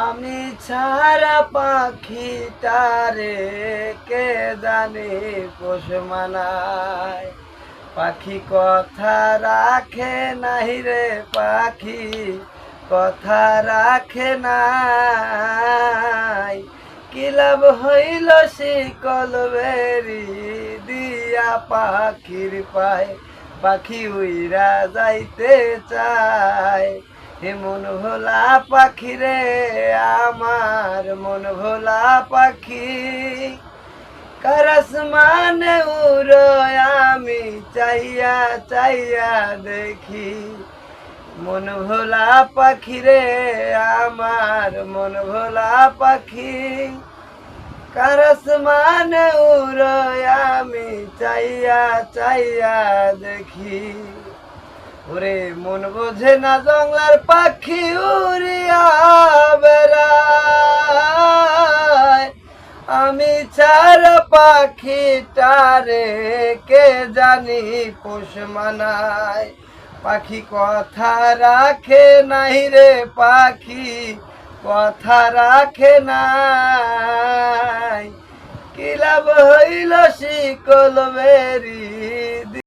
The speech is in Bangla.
আমি ছাড়া পাখিটারে কে জানে পোষ মানায়। পাখি কথা রাখে নাই রে, পাখি কথা রাখে নাই। কি লাভ হইল শিকল বেরি দিয়া পাখির পায়, পাখি উইরা যাইতে চায়। হে মন ভোলা পাখি রে, আমার মন ভোলা পাখি, কারাস মানে উড়য় আমি চাইয়া চাইয়া দেখি। মন ভোলা পাখি রে, আমার মন ভোলা পাখি, কারাস মানে উড়য় আমি চাইয়া চাইয়া দেখি। ওরে মন বোঝে না জংলার পাখি উড়িয়া বেড়ায়। আমি ছাড়া পাখিটারে কে জানি পোষ মানায়। পাখি কথা রাখে নাই রে, পাখি কথা রাখে নাই। কি লাভ হইল শিকল বেরি